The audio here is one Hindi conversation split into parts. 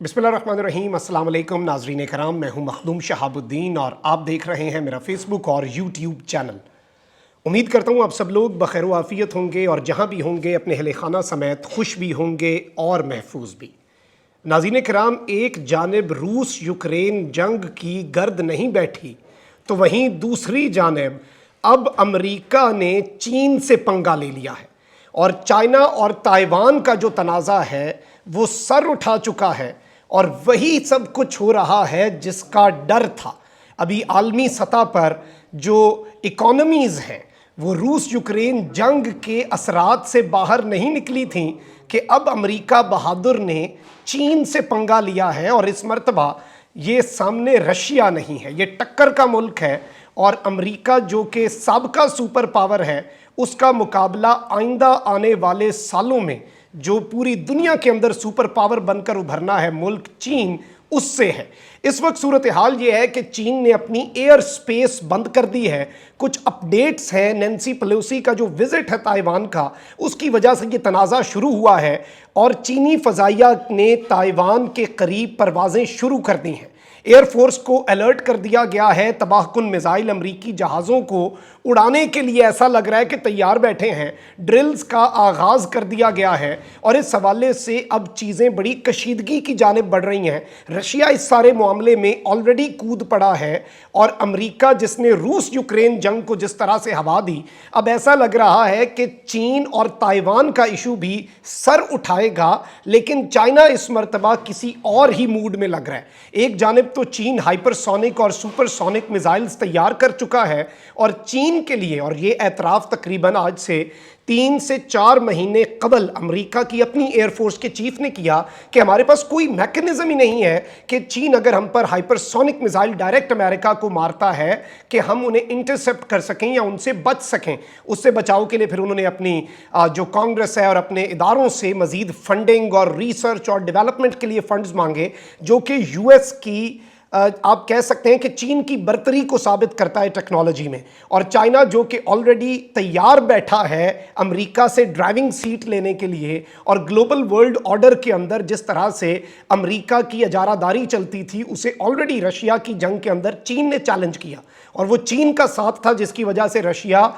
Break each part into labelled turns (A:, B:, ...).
A: बिस्मिल्लाहिर्रहमानिर्रहीम। अस्सलाम वालेकुम नाज़रीन कराम, मैं हूं मखदूम शहाबुद्दीन और आप देख रहे हैं मेरा फेसबुक और यूट्यूब चैनल। उम्मीद करता हूं आप सब लोग बखैर व आफियत होंगे और जहां भी होंगे अपने अहले खाना समेत खुश भी होंगे और महफूज भी। नाज़रीन कराम, एक जानिब रूस यूक्रेन जंग की गर्द नहीं बैठी तो वहीं दूसरी जानिब अब अमेरिका ने चीन से पंगा ले लिया है और चाइना और ताइवान का जो तनाज़ा है वो सर उठा चुका है और वही सब कुछ हो रहा है जिसका डर था। अभी आलमी सतह पर जो इकोनॉमीज़ हैं वो रूस यूक्रेन जंग के असरात से बाहर नहीं निकली थी कि अब अमेरिका बहादुर ने चीन से पंगा लिया है और इस मर्तबा ये सामने रशिया नहीं है, ये टक्कर का मुल्क है और अमेरिका जो कि साबका सुपर पावर है उसका मुकाबला आइंदा आने वाले सालों में जो पूरी दुनिया के अंदर सुपर पावर बनकर उभरना है मुल्क चीन, उससे है। इस वक्त सूरत हाल ये है कि चीन ने अपनी एयर स्पेस बंद कर दी है। कुछ अपडेट्स हैं, नैन्सी पेलोसी का जो विजिट है ताइवान का, उसकी वजह से ये तनाज़ा शुरू हुआ है और चीनी फ़ज़ाइया ने ताइवान के करीब परवाज़ें शुरू कर दी हैं। एयरफोर्स को अलर्ट कर दिया गया है, तबाहकुन मिसाइल अमरीकी जहाज़ों को उड़ाने के लिए ऐसा लग रहा है कि तैयार बैठे हैं। ड्रिल्स का आगाज़ कर दिया गया है और इस हवाले से अब चीज़ें बड़ी कशीदगी की जानिब बढ़ रही हैं। रशिया इस सारे मामले में ऑलरेडी कूद पड़ा है और अमेरिका जिसने रूस यूक्रेन जंग को जिस तरह से हवा दी, अब ऐसा लग रहा है कि चीन और ताइवान का इशू भी सर उठाएगा। लेकिन चाइना इस मर्तबा किसी और ही मूड में लग रहा है। एक जानिब तो चीन हाइपरसोनिक और सुपरसोनिक मिसाइल्स तैयार कर चुका है और चीन के लिए, और ये एतराफ़ तकरीबन आज से 3 से 4 महीने कबल अमेरिका की अपनी एयरफोर्स के चीफ ने किया कि हमारे पास कोई मैकेनिज्म ही नहीं है कि चीन अगर हम पर हाइपरसोनिक मिसाइल डायरेक्ट अमेरिका को मारता है कि हम उन्हें इंटरसेप्ट कर सकें या उनसे बच सकें। उससे बचाव के लिए फिर उन्होंने अपनी जो कांग्रेस है और अपने इदारों से मजीद फंडिंग और रिसर्च और डेवलपमेंट के लिए फंड्स मांगे, जो कि यूएस की आप कह सकते हैं कि चीन की बर्तरी को साबित करता है टेक्नोलॉजी में। और चाइना जो कि ऑलरेडी तैयार बैठा है अमेरिका से ड्राइविंग सीट लेने के लिए, और ग्लोबल वर्ल्ड ऑर्डर के अंदर जिस तरह से अमेरिका की इजारादारी चलती थी उसे ऑलरेडी रशिया की जंग के अंदर चीन ने चैलेंज किया और वो चीन का साथ था, जिसकी वजह से रशिया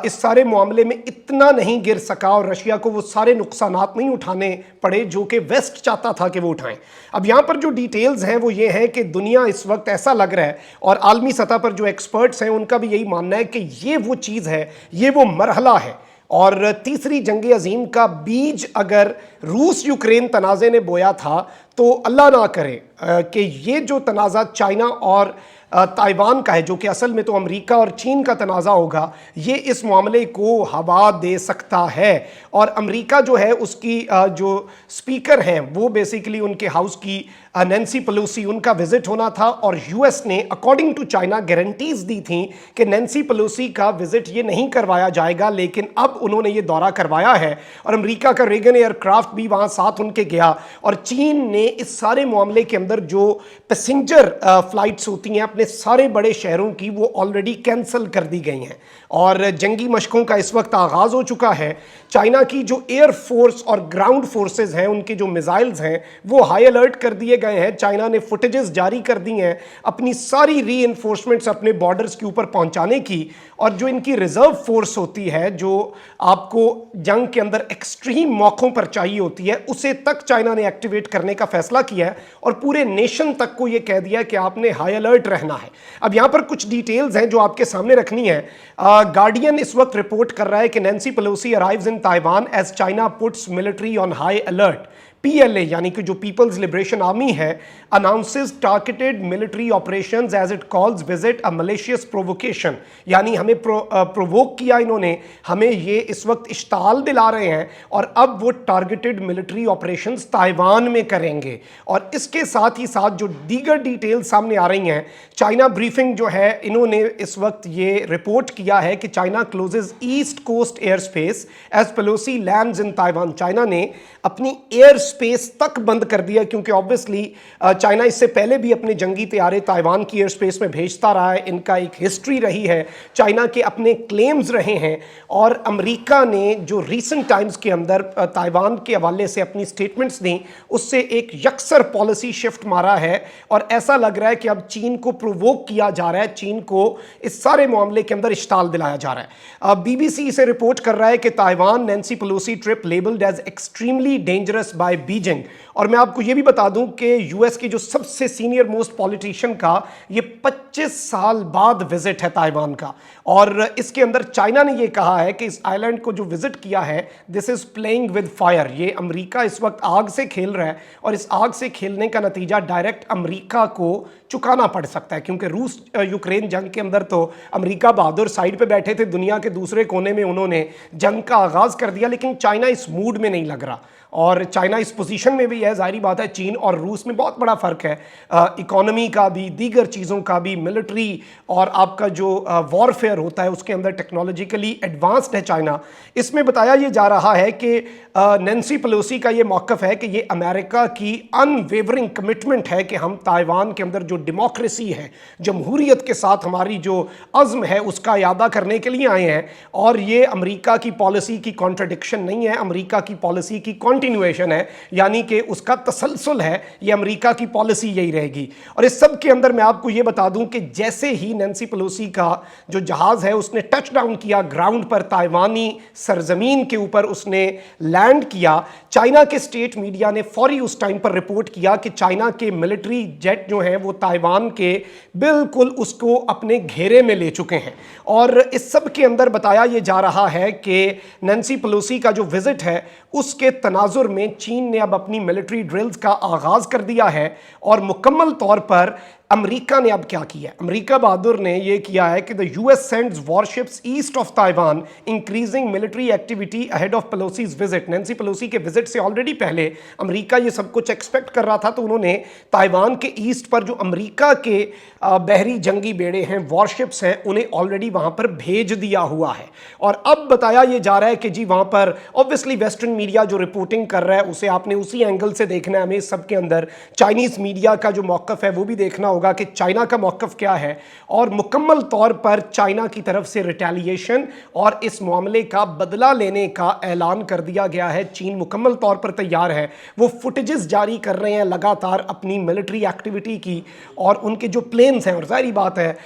A: इस सारे मामले में इतना नहीं गिर सका और रशिया को वो सारे नुकसानात नहीं उठाने पड़े जो कि वेस्ट चाहता था कि वो उठाएं। अब यहाँ पर जो डिटेल्स हैं वो ये हैं कि दुनिया इस वक्त ऐसा लग रहा है और आलमी सतह पर जो एक्सपर्ट्स हैं उनका भी यही मानना है कि ये वो चीज़ है, ये वो मरहला है। और तीसरी जंग अजीम का बीज अगर रूस यूक्रेन तनाज़े ने बोया था तो अल्लाह ना करे कि ये जो तनाज़ा चाइना और ताइवान का है, जो कि असल में तो अमेरिका और चीन का तनाज़ा होगा, ये इस मामले को हवा दे सकता है। और अमेरिका जो है उसकी जो स्पीकर हैं वो बेसिकली उनके हाउस की नैन्सी पेलोसी, उनका विजिट होना था और यूएस ने अकॉर्डिंग टू चाइना गारंटीज दी थी कि नैन्सी पेलोसी का विजिट ये नहीं करवाया जाएगा, लेकिन अब उन्होंने ये दौरा करवाया है और अमेरिका का रेगन एयरक्राफ्ट भी वहाँ साथ उनके गया। और चीन ने इस सारे मामले के अंदर जो पैसेंजर फ्लाइट्स होती हैं अपने सारे बड़े शहरों की, वो ऑलरेडी कैंसिल कर दी गई हैं और जंगी मशकों का इस वक्त आगाज़ हो चुका है। चाइना की जो एयर फोर्स और ग्राउंड फोर्सेस हैं, उनके जो मिसाइल्स हैं वो हाई अलर्ट कर दिए गए हैं। चाइना ने फुटेजेस जारी कर दी हैं अपनी सारी री इन्फोर्समेंट्स अपने बॉर्डर्स के ऊपर पहुंचाने की, और जो इनकी रिजर्व फोर्स होती है जो आपको जंग के अंदर एक्सट्रीम मौकों पर चाहिए होती है, उसे तक चाइना ने एक्टिवेट करने का फैसला किया है और पूरे नेशन तक को यह कह दिया कि आपने हाई अलर्ट रहना है। अब यहां पर कुछ डिटेल्स हैं जो आपके सामने रखनी है। गार्डियन इस वक्त रिपोर्ट कर रहा है कि Nancy Pelosi arrives in Taiwan as China puts military on high alert. PLA यानी कि जो पीपल्स लिबरेशन आर्मी है announces targeted military operations as it calls visit a malicious provocation, यानी हमें प्रोवोक किया इन्होंने, हमें ये इस वक्त इश्ताल दिला रहे हैं और अब वो टारगेटेड मिलिट्री ऑपरेशंस ताइवान में करेंगे। और इसके साथ ही साथ जो दीगर डिटेल्स सामने आ रही हैं, चाइना ब्रीफिंग जो है इन्होंने इस वक्त ये रिपोर्ट किया है कि China closes east coast air space as Pelosi lands in Taiwan. China ने अपनी एयर स्पेस तक बंद कर दिया, क्योंकि ऑब्वियसली चाइना इससे पहले भी अपने जंगी तैयारे ताइवान की एयर स्पेस में भेजता रहा है। इनका एक हिस्ट्री रही है, चाइना के अपने क्लेम्स रहे हैं। और अमेरिका ने जो रीसेंट टाइम्स के अंदर ताइवान के हवाले से अपनी स्टेटमेंट्स दी, उससे एक यकसर पॉलिसी शिफ्ट मारा है। और ऐसा लग रहा है कि अब चीन को प्रोवोक किया जा रहा है, चीन को इस सारे मामले के अंदर इश्ताल दिलाया जा रहा है। बीबीसी इसे रिपोर्ट कर रहा है कि Taiwan Nancy Pelosi trip labelled as extremely dangerous by Beijing. और मैं आपको यह भी बता दूं कि यूएस की जो सबसे सीनियर मोस्ट पॉलिटिशियन का ये 25 साल बाद विजिट है ताइवान का। और इसके अंदर चाइना ने यह कहा है कि इस आइलैंड को जो विजिट किया है, this is playing with fire. ये अमेरिका इस वक्त आग से खेल रहा है, और इस आग से खेलने का नतीजा डायरेक्ट अमेरिका को चुकाना पड़ सकता है। क्योंकि रूस यूक्रेन जंग के अंदर तो अमेरिका बहादुर साइड पे बैठे थे, दुनिया के दूसरे कोने में उन्होंने जंग का आगाज कर दिया, लेकिन चाइना इस मूड में नहीं लग रहा। और चाइना इस पोजीशन में भी है, जाहिर बात है चीन और रूस में बहुत बड़ा फ़र्क है, इकोनॉमी का भी, दीगर चीज़ों का भी, मिलिट्री और आपका जो वॉरफेयर होता है उसके अंदर टेक्नोलॉजिकली एडवांस्ड है चाइना। इसमें बताया ये जा रहा है कि नैन्सी पेलोसी का ये मौक़िफ़ है कि ये अमेरिका की अनवेवरिंग कमिटमेंट है कि हम ताइवान के अंदर जो डेमोक्रेसी है, जमहूरियत के साथ हमारी जो अज़्म है, उसका इयादा करने के लिए आए हैं। और ये अमेरिका की पॉलिसी की कॉन्ट्रडिक्शन नहीं है, अमेरिका की पॉलिसी की कंटिन्यूएशन है, यानी कि उसका तसलसल है। ये अमेरिका की पॉलिसी यही रहेगी। और इस सब के अंदर मैं आपको ये बता दूं कि जैसे ही नैन्सी पेलोसी का जो जहाज़ है उसने टच डाउन किया ग्राउंड पर, ताइवानी सरजमीन के ऊपर उसने लैंड किया, चाइना के स्टेट मीडिया ने फौरी उस टाइम पर रिपोर्ट किया कि चाइना के मिलिट्री जेट जो हैं वो ताइवान के बिल्कुल उसको अपने घेरे में ले चुके हैं। और इस सब के अंदर बताया ये जा रहा है कि नैन्सी पेलोसी का जो विजिट है उसके तनाजुर में चीन ने अब अपनी मिलिट्री ड्रिल्स का आगाज कर दिया है। और मुकम्मल तौर पर अमेरिका ने अब क्या किया है, अमेरिका बहादुर ने यह किया है कि the US sends warships east of Taiwan increasing military activity ahead of Pelosi's visit. Nancy Pelosi के विजिट से ऑलरेडी पहले अमेरिका ये सब कुछ एक्सपेक्ट कर रहा था, तो उन्होंने ताइवान के ईस्ट पर जो अमेरिका के बहरी जंगी बेड़े हैं, वॉरशिप्स हैं, उन्हें ऑलरेडी वहां पर भेज दिया हुआ है। और अब बताया यह जा रहा है कि जी वहां पर ऑब्वियसली वेस्टर्न मीडिया जो रिपोर्टिंग कर रहा है उसे आपने उसी एंगल से देखना है। हमें इस सब के अंदर चाइनीज मीडिया का जो मौक़िफ़ है वो भी देखना होगा कि चाइना का मौक़िफ़ क्या है। और मुकम्मल तौर पर चाइना की तरफ से रिटेलिएशन और इस मामले का बदला लेने का ऐलान कर दिया गया है। चीन मुकम्मल तौर पर तैयार है, वो फुटेजेस जारी कर रहे हैं लगातार अपनी मिलिट्री एक्टिविटी की और उनके जो प्लेन्स हैं। और जाहिर बात है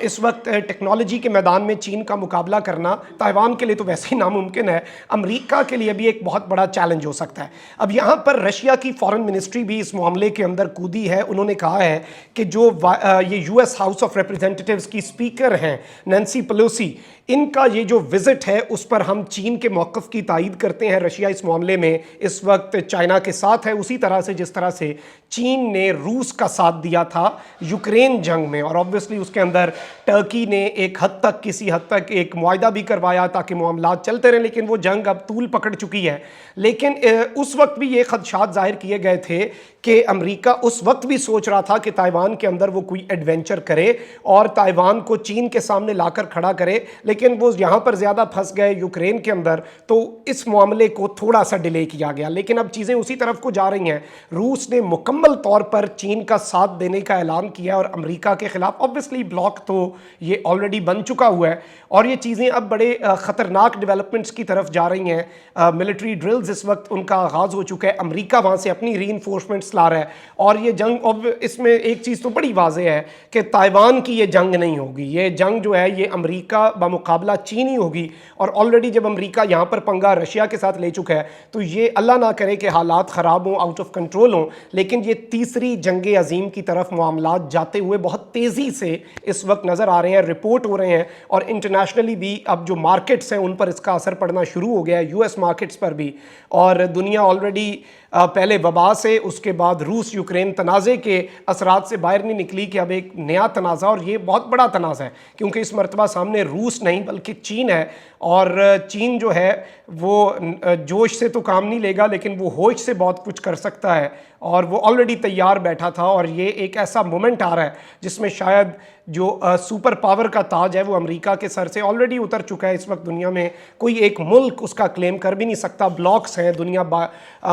A: इस वक्त टेक्नोलॉजी के मैदान में चीन का मुकाबला करना ताइवान के लिए तो वैसे ही नामुमकिन है, अमेरिका के लिए भी एक बहुत बड़ा चैलेंज हो सकता है। अब यहाँ पर रशिया की फॉरेन मिनिस्ट्री भी इस मामले के अंदर कूदी है। उन्होंने कहा है कि जो ये यूएस हाउस ऑफ रिप्रेजेंटेटिव्स की स्पीकर हैं नैन्सी पेलोसी, इनका ये जो विजिट है उस पर हम चीन के मौक़िफ़ की तायीद करते हैं। रशिया इस मामले में इस वक्त चाइना के साथ है, उसी तरह से जिस तरह से चीन ने रूस का साथ दिया था यूक्रेन जंग में। और ऑब्वियसली उसके अंदर टर्की ने एक हद तक, किसी हद तक एक मुआहदा भी करवाया ताकि मामलात चलते रहें, लेकिन वो जंग अब तूल पकड़ चुकी है। लेकिन उस वक्त भी ये खदशात जाहिर किए गए थे कि अमेरिका उस वक्त भी सोच रहा था कि ताइवान के अंदर वो कोई एडवेंचर करे और ताइवान को चीन के सामने लाकर खड़ा करे, लेकिन वो यहाँ पर ज़्यादा फंस गए यूक्रेन के अंदर, तो इस मामले को थोड़ा सा डिले किया गया। लेकिन अब चीज़ें उसी तरफ को जा रही हैं। रूस ने मुकम्मल तौर पर चीन का साथ देने का ऐलान किया और अमेरिका के खिलाफ ऑब्वियसली ब्लॉक तो ये ऑलरेडी बन चुका हुआ है। और ये चीज़ें अब बड़े ख़तरनाक डेवलपमेंट्स की तरफ जा रही हैं। मिलिट्री ड्रिल्स इस वक्त उनका आगाज़ हो चुका है, अमेरिका वहाँ से अपनी रीइंफोर्समेंट्स ला रहा है। और ये जंग, इसमें एक चीज़ तो बड़ी वाज़ेह है कि ताइवान की ये जंग नहीं होगी, ये जंग जो है ये अमेरिका बामुकाबला चीन ही होगी। और ऑलरेडी जब अमेरिका यहाँ पर पंगा रशिया के साथ ले चुका है, तो ये अल्लाह ना करे कि हालात ख़राब हों, आउट ऑफ कंट्रोल हों, लेकिन ये तीसरी जंग अजीम की तरफ मामलात जाते हुए बहुत तेज़ी से इस वक्त नज़र आ रहे हैं, रिपोर्ट हो रहे हैं। और इंटरनेशनली भी अब जो मार्केट्स हैं उन पर इसका असर पड़ना शुरू हो गया है, यूएस मार्केट्स पर भी। और दुनिया ऑलरेडी पहले वबा से, उसके बाद रूस यूक्रेन तनाज़े के असरात से बाहर नहीं निकली कि अब एक नया तनाज़ा, और ये बहुत बड़ा तनाज़ा है क्योंकि इस मरतबा सामने रूस नहीं बल्कि चीन है। और चीन जो है वो जोश से तो काम नहीं लेगा, लेकिन वो होश से बहुत कुछ कर सकता है और वो ऑलरेडी तैयार बैठा था। और ये एक ऐसा मोमेंट आ रहा है जिसमें शायद जो सुपर पावर का ताज है वो अमेरिका के सर से ऑलरेडी उतर चुका है। इस वक्त दुनिया में कोई एक मुल्क उसका क्लेम कर भी नहीं सकता, ब्लॉक्स हैं दुनिया,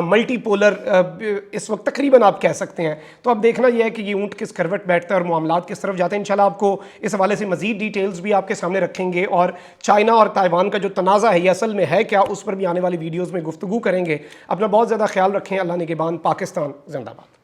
A: मल्टी यूनिपोलर इस वक्त तकरीबन आप कह सकते हैं। तो अब देखना यह है कि ये ऊँट किस करवट बैठता है और मामलात किस तरफ जाते हैं। इंशाल्लाह आपको इस हवाले से मजीद डिटेल्स भी आपके सामने रखेंगे और चाइना और ताइवान का जो तनाज़ा है ये असल में है क्या, उस पर भी आने वाली वीडियोज़ में गुफ्तगू करेंगे। अपना बहुत ज़्यादा ख्याल रखें। अल्लाह निगहबान। पाकिस्तान जिंदाबाद।